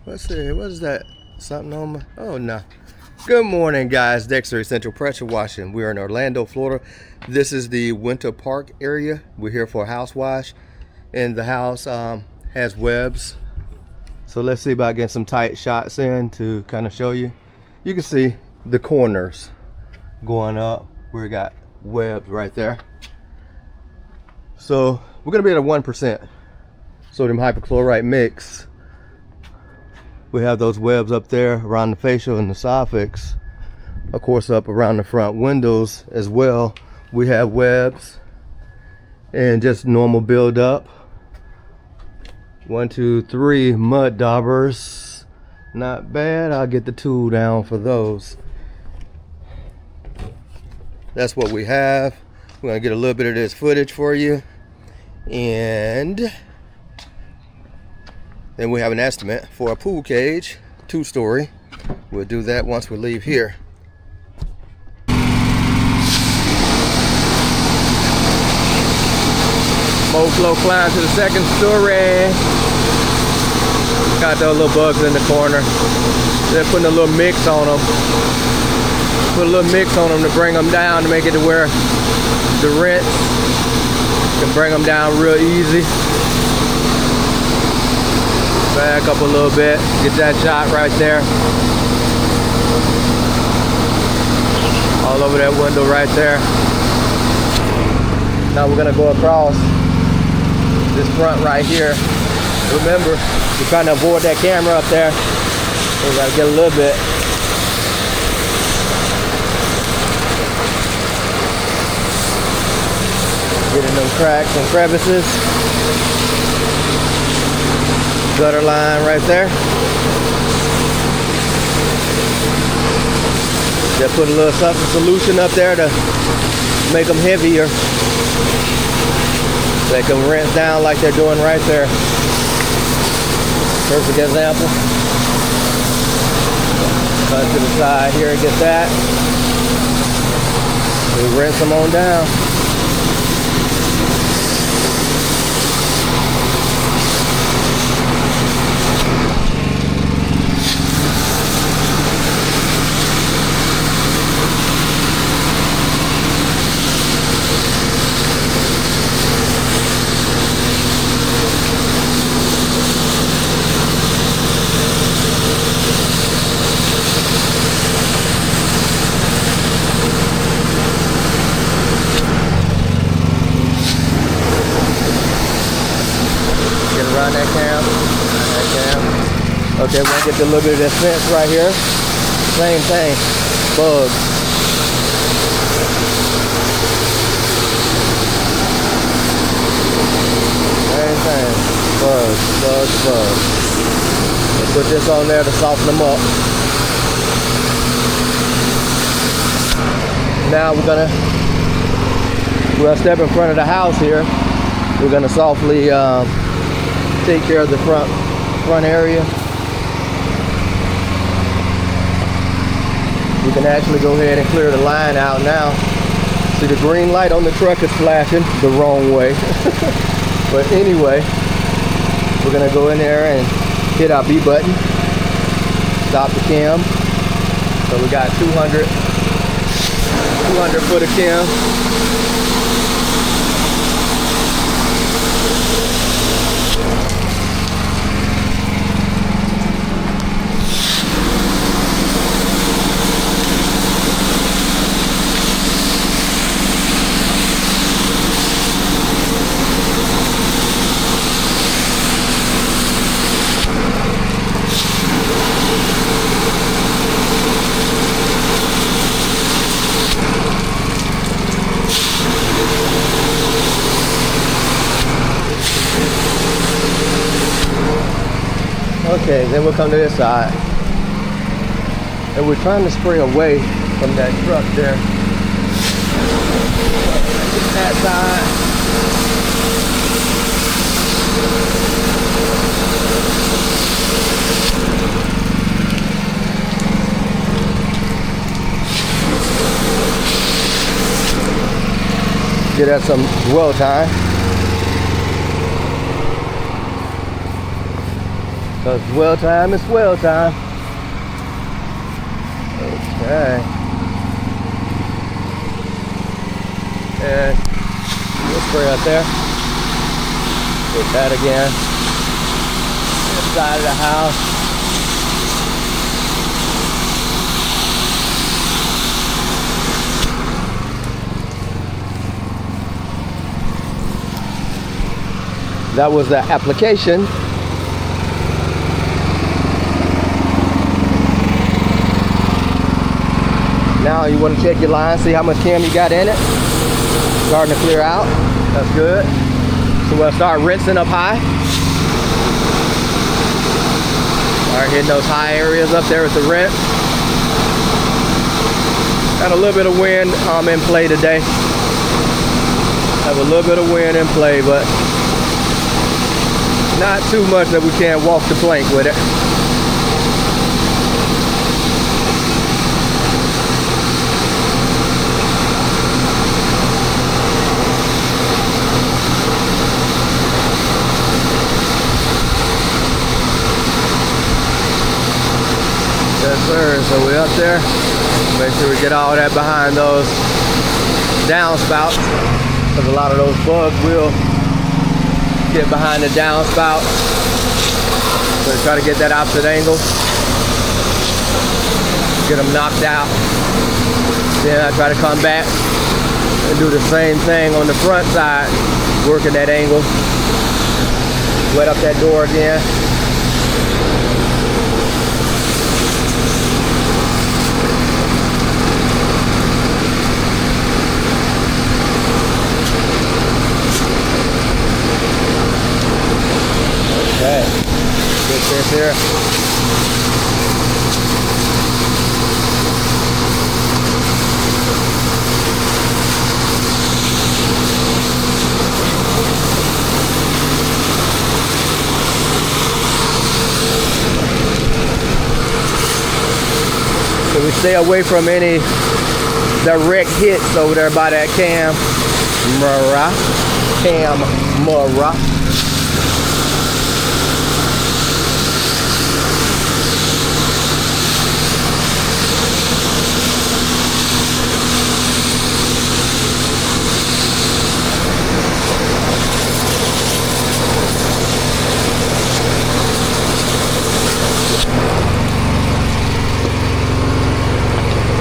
Let's see, what is that? Something on my, oh no. Good morning guys, Dexter Essential Pressure Washing. We're in Orlando, Florida. This is the Winter Park area. We're here for a house wash. And the house has webs. So let's see about getting some tight shots in to kind of show you. You can see the corners going up. We got webs right there. So we're gonna be at a 1% sodium hypochlorite mix. We have those webs up there around the facial and the soffix. Of course, up around the front windows as well. We have webs and just normal build up. 1, 2, 3 mud daubers. Not bad. I'll get the tool down for those. That's what we have. We're gonna get a little bit of this footage for you. And then we have an estimate for a pool cage, 2-story. We'll do that once we leave here. Smoke flow climb to the 2nd story. Got those little bugs in the corner. They're putting a little mix on them. Put a little mix on them to bring them down, to make it to where the rinse can bring them down real easy. Back up a little bit, get that shot right there. All over that window right there. Now we're gonna go across this front right here. Remember, we're trying to avoid that camera up there. So we gotta get a little bit. Getting them cracks and crevices. Gutter line right there. Just put a little something solution up there to make them heavier. They can rinse down like they're doing right there. Perfect example. Cut to the side here and get that. We rinse them on down. Okay, we're gonna get a little bit of this fence right here. Same thing, bugs. Same thing, bugs. Let's put this on there to soften them up. Now we're gonna step in front of the house here. We're gonna softly take care of the front area. You can actually go ahead and clear the line out now. See, the green light on the truck is flashing the wrong way. But anyway, we're gonna go in there and hit our B button. Stop the cam. So we got 200 foot of cam. Okay, then we'll come to this side. And we're trying to spray away from that truck there. Get that side. Get that some dwell time. Cause swell time is swell time. Okay. And we'll spray up there. Hit that again. Inside of the house. That was the application. Now you want to check your line, see how much cam you got in it. Starting to clear out. That's good. So we'll start rinsing up high. Start hitting those high areas up there with the rinse. Got a little bit of wind in play today. Have a little bit of wind in play, but not too much that we can't walk the plank with it. Yes, sir. So we're up there. Make sure we get all that behind those downspouts, because a lot of those bugs will get behind the downspout. So try to get that opposite angle. Get them knocked out. Then I try to come back and do the same thing on the front side, working that angle. Wet up that door again. Okay, get this here. So we stay away from any direct hits over there by that camera.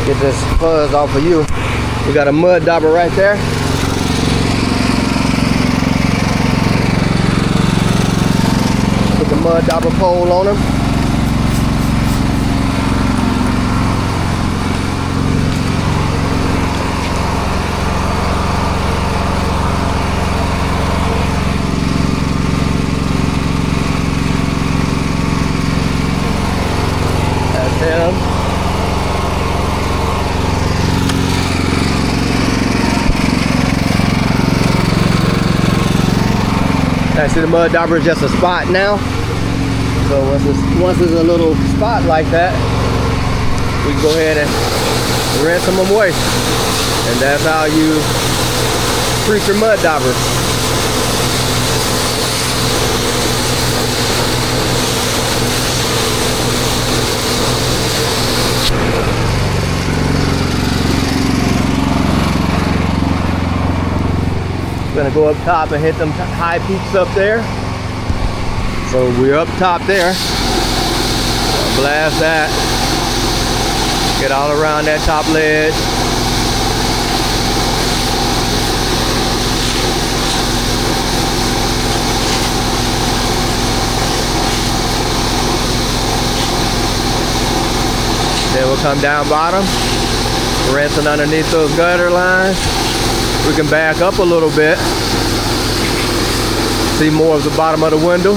Get this fuzz off of you. We got a mud dauber right there. Put the mud dauber pole on him. That's him. I see the mud dauber is just a spot now. So once there's a little spot like that, we can go ahead and rinse them away. And that's how you treat your mud dauber. Gonna go up top and hit them high peaks up there. So we're up top there. Blast that. Get all around that top ledge. Then we'll come down bottom, rinsing underneath those gutter lines. We can back up a little bit, see more of the bottom of the window.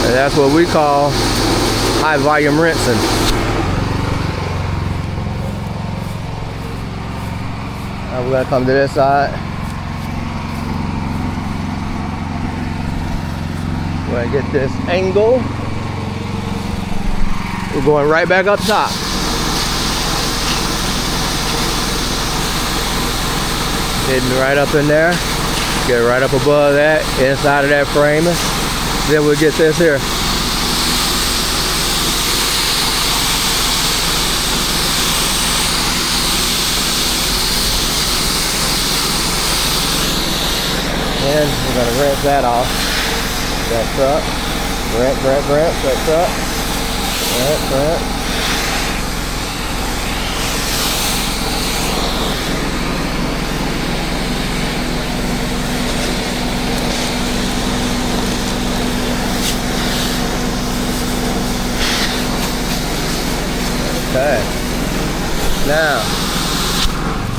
And that's what we call high volume rinsing. Now we're gonna come to this side. We're gonna get this angle. We're going right back up top. Hitting right up in there. Get right up above that, inside of that framing. Then we'll get this here. And we're going to rinse that off. That's up. Rinse. That's up. Rinse. Okay.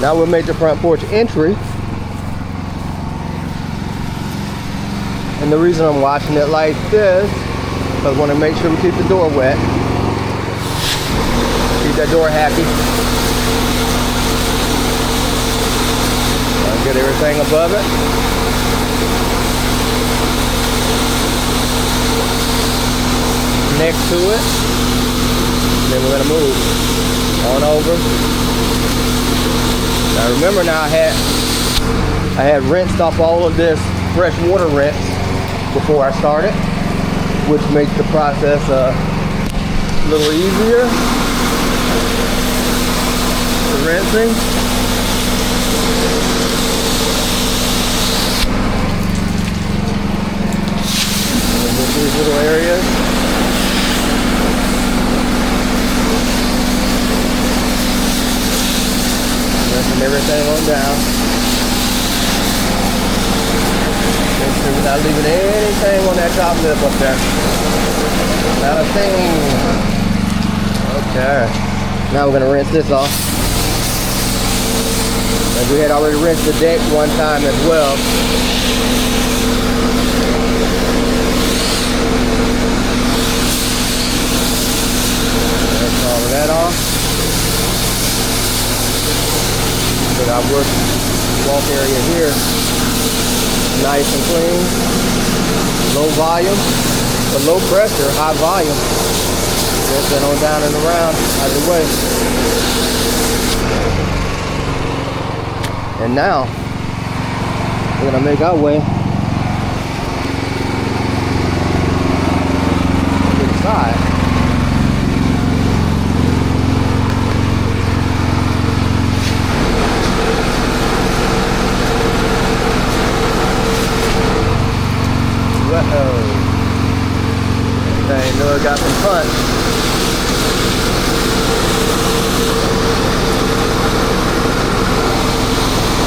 Now we'll make the front porch entry. And the reason I'm washing it like this, because I want to make sure we keep the door wet. Keep that door happy. I'll get everything above it. Next to it. Then we're going to move on over. Now remember, I had rinsed off all of this fresh water rinse before I started, which makes the process a little easier for rinsing. These little areas. Rinsing everything on down. We're not leaving anything on that top lip up there. Not a thing. Okay. Now we're going to rinse this off. And we had already rinsed the deck one time as well. Rinse all of that off. Get our walk area here nice and clean. Low volume, but low pressure, high volume. Just that on down and around either way. And now we're gonna make our way to the side. I know I got some punch.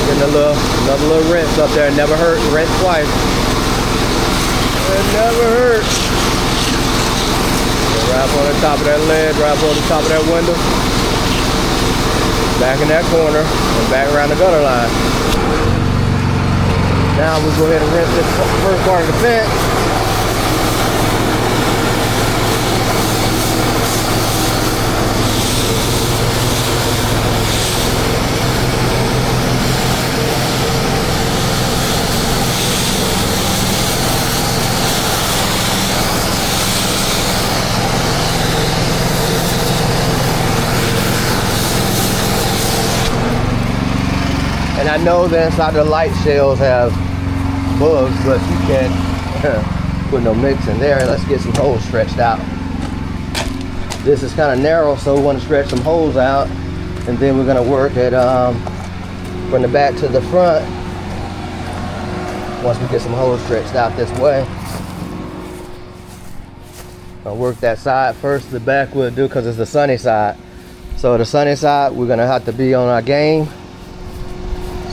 Getting another little rinse up there. Never hurt. Rinse twice. It never hurts. Right up on the top of that lid, right up on the top of that window. Back in that corner and back around the gutter line. Now we'll go ahead and rinse this first part of the fence. And I know the inside the light shells have bugs, but you can't put no mix in there. Let's get some holes stretched out. This is kind of narrow, so we want to stretch some holes out, and then we're going to work it from the back to the front once we get some holes stretched out this way. I'll work that side first. The back we'll do because it's the sunny side. So the sunny side, we're going to have to be on our game.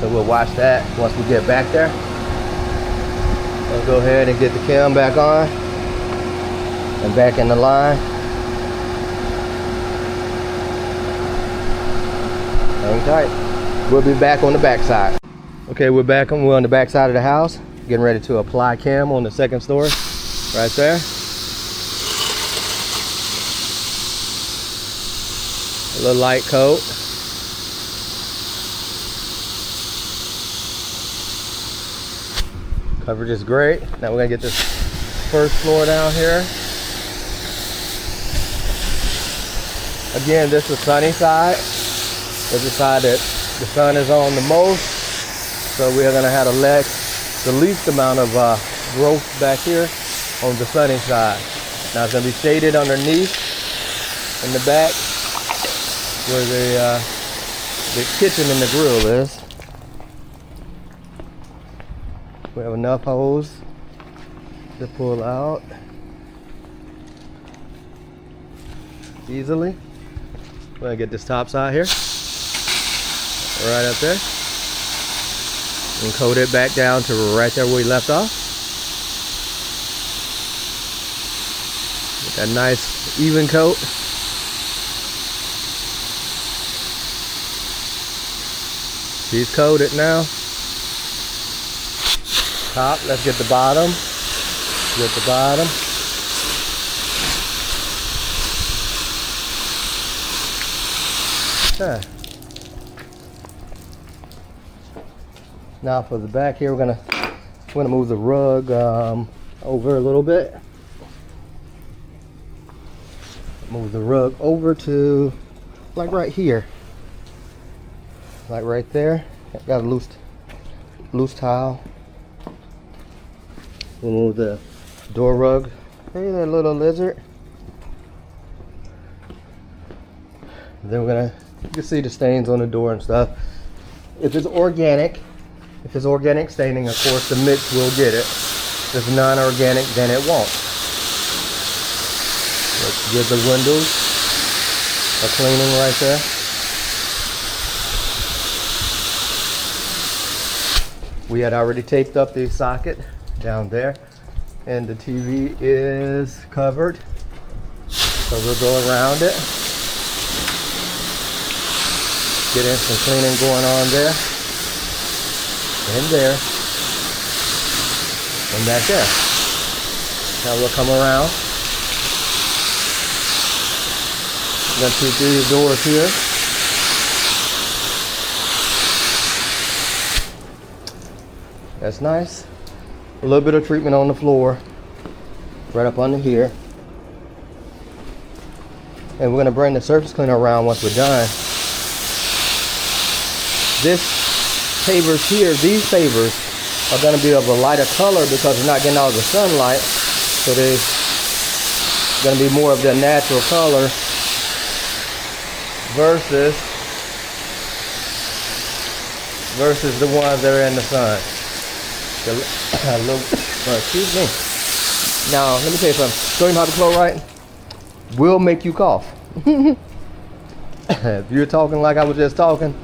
So we'll watch that once we get back there. I'll go ahead and get the cam back on and back in the line. Hang tight. We'll be back on the back side. Okay, we're on the back side of the house, getting ready to apply cam on the second story right there. A little light coat. Coverage is great. Now we're gonna get this first floor down here. Again, this is the sunny side. This is the side that the sun is on the most. So we are gonna have the least amount of growth back here on the sunny side. Now it's gonna be shaded underneath in the back where the kitchen and the grill is. We have enough hose to pull out easily. We're gonna get this top side here, right up there, and coat it back down to right there where we left off. Get that nice even coat. She's coated now. Top, let's get the bottom. Get the bottom. Okay. Now for the back here, we're gonna move the rug over a little bit. Move the rug over to like right here, like right there. Got a loose tile. We'll move the door rug. Hey there, little lizard. Then you can see the stains on the door and stuff. If it's organic staining, of course the mix will get it. If it's non-organic, then it won't. Let's give the windows a cleaning right there. We had already taped up the socket down there, and the TV is covered, so we'll go around it, get in some cleaning going on there, and there, and back there. Now we'll come around. I'm gonna keep these doors here. That's nice. A little bit of treatment on the floor, right up under here. And we're gonna bring the surface cleaner around once we're done. These pavers are gonna be of a lighter color because they're not getting all the sunlight. So they're gonna be more of their natural color versus the ones that are in the sun. Excuse me. Now, let me tell you something. Sodium hypochlorite will make you cough. If you're talking like I was just talking,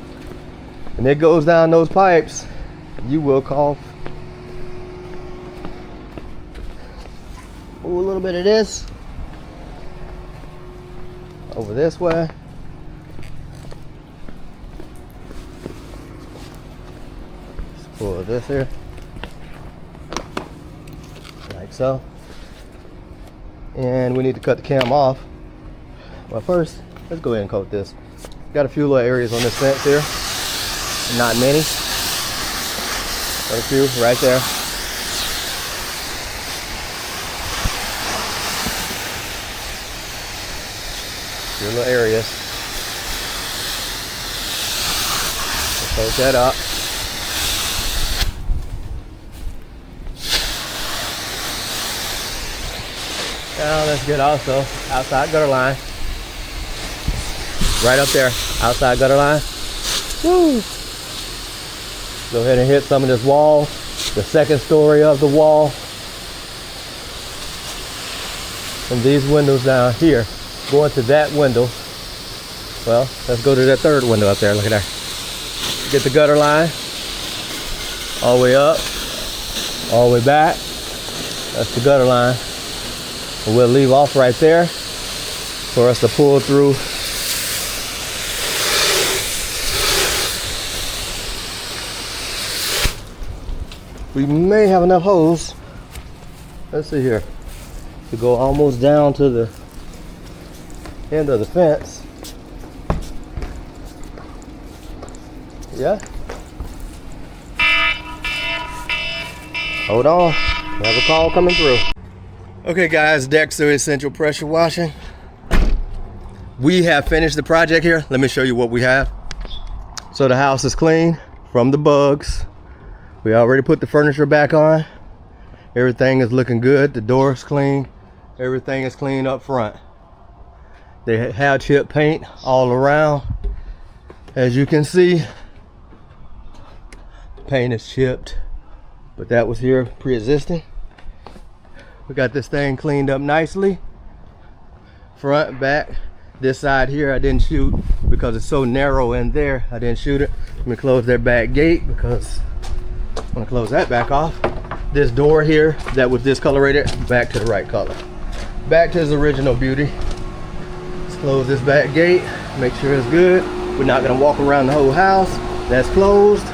and it goes down those pipes, you will cough. Move a little bit of this over this way. Let's pull this here. Like so. And we need to cut the cam off. Well, first, let's go ahead and coat this. Got a few little areas on this fence here. Not many. Got a few right there. Few little areas. Let's coat that up. Now let's get also outside gutter line. Right up there, outside gutter line. Woo! Go ahead and hit some of this wall, the second story of the wall. And these windows down here, going to that window. Well, let's go to that third window up there, look at there. Get the gutter line, all the way up, all the way back. That's the gutter line. And we'll leave off right there for us to pull through. We may have enough hose, let's see here, to go almost down to the end of the fence. Yeah. Hold on, we have a call coming through. Okay guys, Dexter Essential Pressure Washing. We have finished the project here. Let me show you what we have. So the house is clean from the bugs. We already put the furniture back on. Everything is looking good. The door's clean. Everything is clean up front. They have chip paint all around. As you can see, paint is chipped, but that was here pre-existing. We got this thing cleaned up nicely. Front, back. This side here I didn't shoot because it's so narrow in there. I didn't shoot it. Let me close their back gate because I'm gonna close that back off. This door here that was discolorated, back to the right color. Back to its original beauty. Let's close this back gate, make sure it's good. We're not gonna walk around the whole house. That's closed.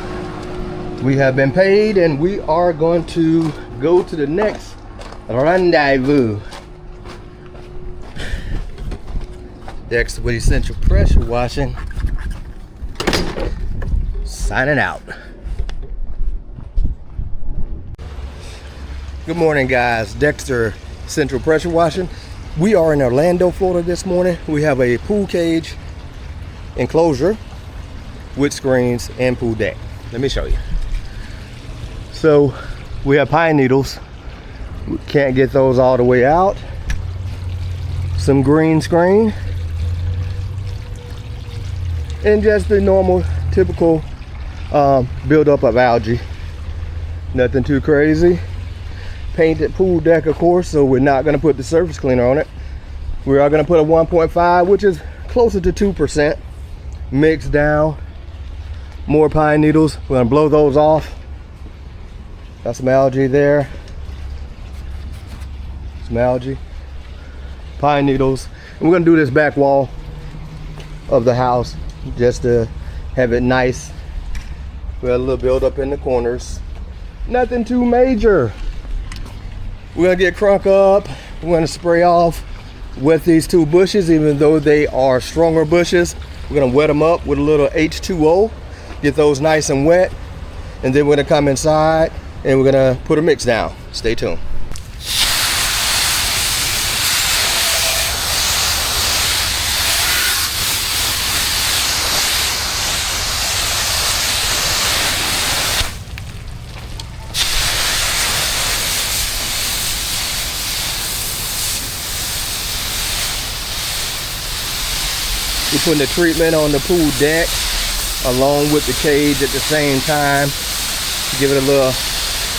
We have been paid and we are going to go to the next rendezvous. Next with Essential Pressure Washing. Signing out. Good morning, guys. Dexter Central Pressure Washing. We are in Orlando, Florida this morning. We have a pool cage enclosure with screens and pool deck. Let me show you. So we have pine needles. We can't get those all the way out. Some green screen. And just the normal, typical buildup of algae. Nothing too crazy. Painted pool deck, of course, so we're not going to put the surface cleaner on it. We are going to put a 1.5, which is closer to 2%. Mix down. More pine needles. We're going to blow those off. Got some algae there. Some algae. Pine needles. And we're going to do this back wall of the house just to have it nice. We got a little build up in the corners. Nothing too major. We're gonna get crunk up. We're gonna spray off with these two bushes, even though they are stronger bushes. We're gonna wet them up with a little H2O, get those nice and wet, and then we're gonna come inside and we're gonna put a mix down. Stay tuned. We're putting the treatment on the pool deck along with the cage at the same time to give it a little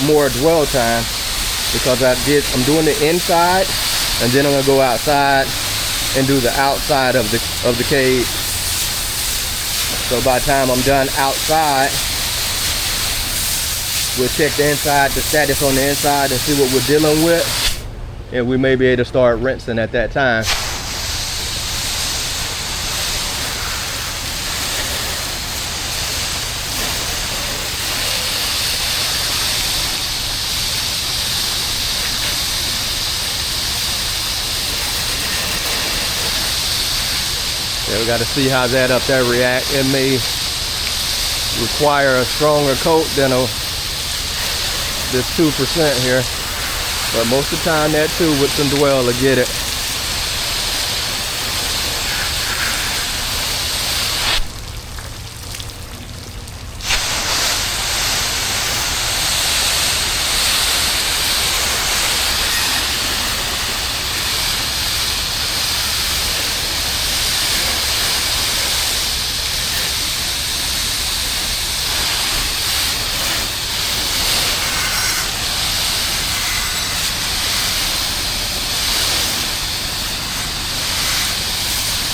more dwell time, because I'm doing the inside and then I'm gonna go outside and do the outside of the cage. So by the time I'm done outside, we'll check the inside, the status on the inside, and see what we're dealing with, and we may be able to start rinsing at that time. Yeah, we got to see how that up there react. It may require a stronger coat than this 2% here, but most of the time that too with some dwell will get it.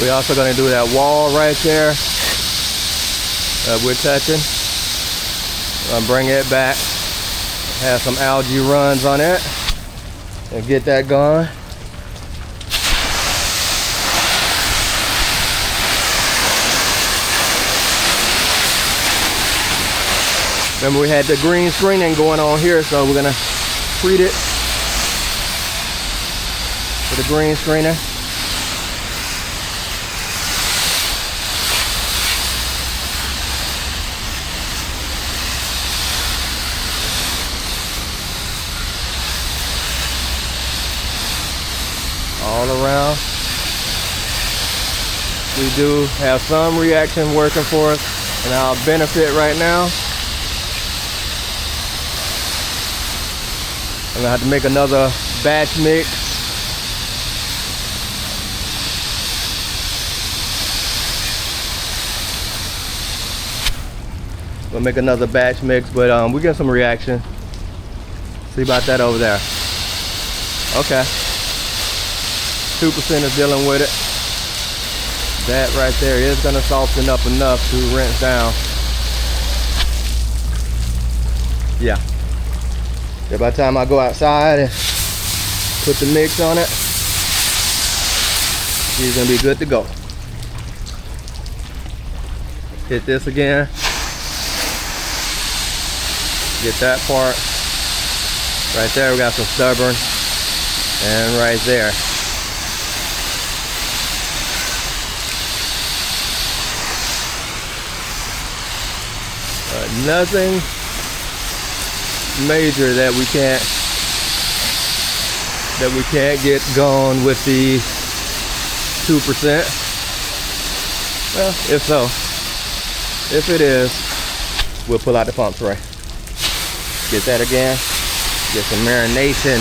We're also going to do that wall right there that we're touching. I'll bring it back, have some algae runs on it, and get that going. Remember, we had the green screening going on here, so we're going to treat it with the green screener. All around. We do have some reaction working for us in our benefit right now. I'm gonna have to make another batch mix. We'll make another batch mix, but we get some reaction. See about that over there. Okay. 2% is dealing with it. That right there is gonna soften up enough to rinse down. Yeah. By the time I go outside and put the mix on it, she's gonna be good to go. Hit this again. Get that part. Right there we got some stubborn. And right there. Nothing major that we can't get going with the 2%. Well, if so, if it is, we'll pull out the pump tray. Get that again. Get some marination.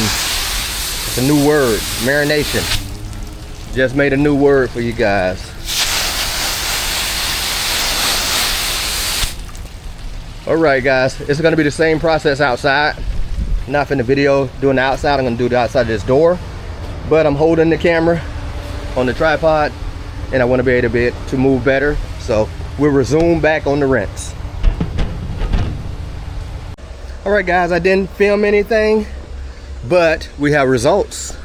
It's a new word, marination. Just made a new word for you guys. Alright guys, it's gonna be the same process outside. Not in the video doing the outside, I'm gonna do the outside of this door. But I'm holding the camera on the tripod and I wanna be able to move better. So we'll resume back on the rinse. Alright guys, I didn't film anything, but we have results.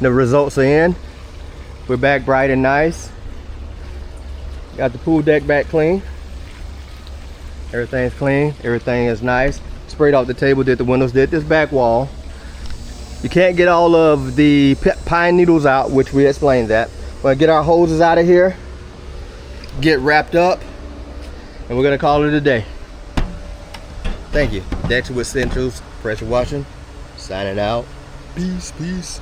The results are in. We're back bright and nice. Got the pool deck back clean. Everything's clean, everything is nice. Sprayed off the table, did the windows, did this back wall. You can't get all of the pine needles out, which we explained that. We're gonna get our hoses out of here, get wrapped up, and we're gonna call it a day. Thank you. Dex with Central's Pressure Washing, signing out. Peace, peace.